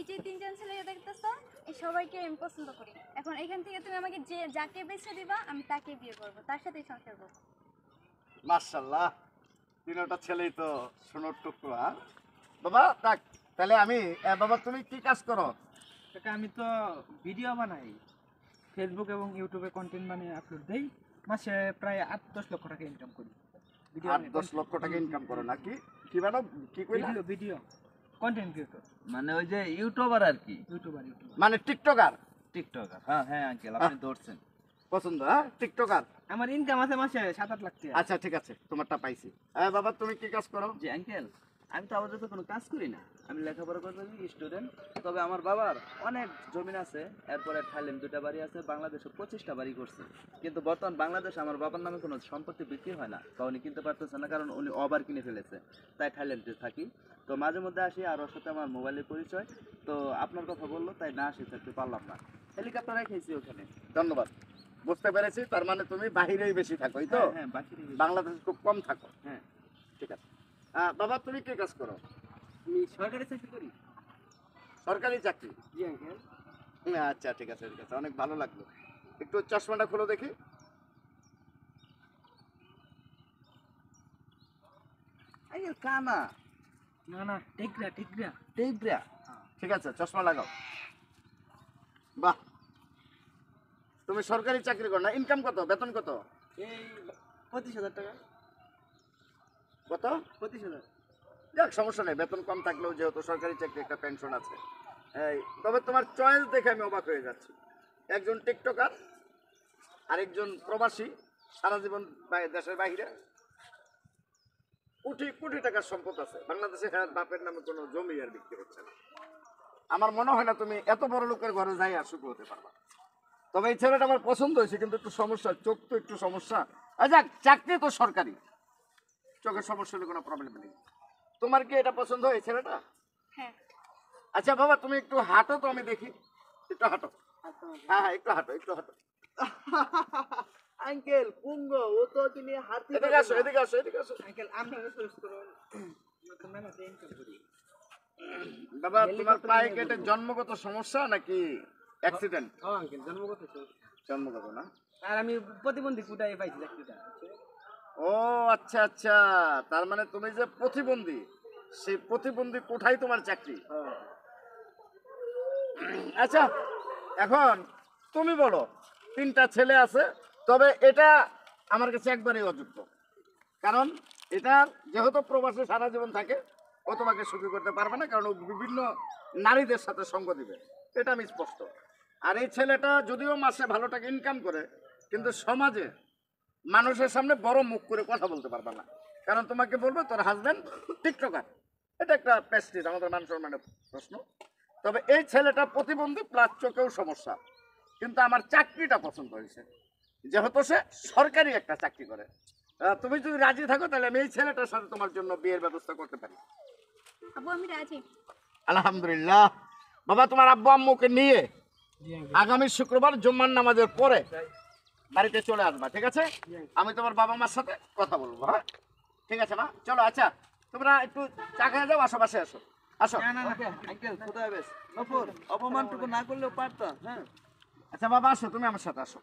এই যে তিনজন ছেলে দেখতেছো এই সবাইকে আমি পছন্দ করি। এখন এখান থেকে তুমি আমাকে যে যাকে বেছে দিবা আমি তাকে বিয়ে করব, তার সাথেই সংসার করব। মাশাআল্লাহ, তিনটা ছেলেই তো সোনার টুকরো। হ্যাঁ বাবা, থাক তাহলে আমি বাবা তুমি কি কাজ করো? কাকা আমি তো ভিডিও বানাই, ফেসবুক এবং ইউটিউবে কন্টেন্ট বানিয়ে আপলোড দেই। মাসে প্রায় 8-10 লক্ষ টাকা ইনকাম করি। 8-10 লক্ষ টাকা ইনকাম করো নাকি? কি বানো কি কইলা? ভিডিও কন্টেন্ট ক্রিয়েটর, মানে ওই যে ইউটিউবার আর কি, ইউটিউবার। মানে টিকটকার? টিকটকার। হ্যাঁ হ্যাঁ আঙ্কেল, আপনি ধরছেন। পছন্দ? হ্যাঁ টিকটকার। আমার ইনকাম আছে মাসে 7-8 লাখ টাকা। আচ্ছা ঠিক আছে, তোমারটা পাইছি। বাবা তুমি কি কাজ করো? জি আঙ্কেল, আমি তো আপাতত কোনো কাজ করি না, আমি লেখাপড়া করতে স্টুডেন্ট। তবে আমার বাবার অনেক জমিন আছে, এরপরে থাইল্যান্ড 2টা বাড়ি আছে, বাংলাদেশে 25টা বাড়ি করছে। কিন্তু বর্তমান বাংলাদেশে আমার বাবার নামে কোনো সম্পত্তি বিক্রি হয় না, বা উনি কিনতে পারতেছে না, কারণ উনি ওভার কিনে ফেলেছে। তাই থাইল্যান্ডে থাকি। তো মাঝে মধ্যে আসি, আর ওর সাথে আমার মোবাইলের পরিচয়। তো আপনার কথা বললো, তাই না আসি থাকতে পারলাম না। হেলিকপ্টার রেখেছি ওখানে। ধন্যবাদ, বুঝতে পেরেছি। তার মানে তুমি বাহিরেই বেশি থাকো, এই তো? হ্যাঁ বাকি বাংলাদেশে খুব কম থাকো। হ্যাঁ ঠিক আছে। বাবা তুমি কি কাজ করো? আমি সরকারি চাকরি করি। সরকারি চাকরি? জি আঙ্কেল। আচ্ছা ঠিক আছে ঠিক আছে, অনেক ভালো লাগলো। একটু চশমাটা খুলো দেখি। আঙ্কেল কানা না না, টিকরা। টেকরা। ঠিক আছে, চশমা লাগাও। বাহ, তুমি সরকারি চাকরি করো না? ইনকাম কত, বেতন কত? এই 25,000 টাকা। কত? 25,000। যাক সমস্যা নেই, বেতন কম থাকলেও যেহেতু সরকারি চাকরি একটা পেনশন আছে। তবে তোমার চয়েস দেখে আমি অবাক হয়ে যাচ্ছি। একজন টিকটকার, আরেকজন প্রবাসী, সারা জীবন দেশের বাইরে, কোটি কোটি টাকার সম্পদ আছে। বাংলাদেশে বাপের নামে কোনো জমি আর বিক্রি হচ্ছে না। আমার মনে হয় না তুমি এত বড় লোকের ঘরে যাই আর সুখী হতে পারবা। তবে এই ছেলেটা আমার পছন্দ হয়েছে, কিন্তু একটু সমস্যা, চোখ তো একটু সমস্যা। যাক, চাকরি তো সরকারি, চোখের সমস্যা হলে কোনো প্রবলেম নেই। তোমার কি এটা পছন্দ হয়, এই ছেলেটা? হ্যাঁ। আচ্ছা বাবা তুমি একটু হাঁটো তো, আমি দেখি। একটু হাঁটো। হ্যাঁ হ্যাঁ, একটু হাঁটো, একটু হাঁটো। আঙ্কেল পুঙ্গ, ও তো তিনি হাঁটতে এদিকে আসো, এদিকে আসো, এদিকে আসো। আঙ্কেল আমরা রিসার্চ করুন, আমরা তো মেহনতে ইনকাম করি। বাবা তোমার পায়ে কেটে জন্মগত সমস্যা নাকি অ্যাক্সিডেন্ট? হ্যাঁ আঙ্কেল, জন্মগত সমস্যা। জন্মগত না? আর আমি প্রতিবন্ধী কোটায় পাইছি চাকরিটা। ও আচ্ছা আচ্ছা, তার মানে তুমি যে প্রতিবন্ধী, সেই প্রতিবন্ধী কোঠায় তোমার চাকরি। আচ্ছা এখন তুমি বলো, 3টা ছেলে আছে, তবে এটা আমার কাছে একবারেই অযোগ্য। কারণ এটা যেহেতু প্রবাসে সারা জীবন থাকে, ও তোমাকে সুখী করতে পারবে না, কারণ ও বিভিন্ন নারীদের সাথে সঙ্গ দিবে, এটা আমি স্পষ্ট। আর এই ছেলেটা যদিও মাসে ভালো টাকা ইনকাম করে, কিন্তু সমাজে মানুষের সামনে বড় মুখ করে কথা বলতে পারবে না, কারণ তোমাকে বলবে তোর হাজবেন্ড টিকটকার। এটা একটা প্রেস্টিজ, আমাদের মান সম্মানের প্রশ্ন। তবে এই ছেলেটা প্রতিবন্ধী প্লাস চোখেও সমস্যা, কিন্তু আমার চাকরিটা পছন্দ হয়েছে, যেহেতু সে সরকারি একটা চাকরি করে। তুমি যদি রাজি থাকো তাহলে আমি এই ছেলেটার সাথে তোমার জন্য বিয়ের ব্যবস্থা করতে পারি। আব্বু আমি রাজি। আলহামদুলিল্লাহ। বাবা তোমার আব্বু আম্মুকে নিয়ে আগামী শুক্রবার জুম্মার নামাজের পরে বাড়িতে চলে আসবা, ঠিক আছে? আমি তোমার বাবা মার সাথে কথা বলবো। হ্যাঁ ঠিক আছে মা, চলো। আচ্ছা তোমরা একটু চা খেয়ে যাও, আসো, বাসে আসো, আসো। না না না আঙ্কেল খোদা হাফেজ। নপুর অপমানটুকু না করলেও পারতাম। হ্যাঁ আচ্ছা বাবা আসো, তুমি আমার সাথে আসো।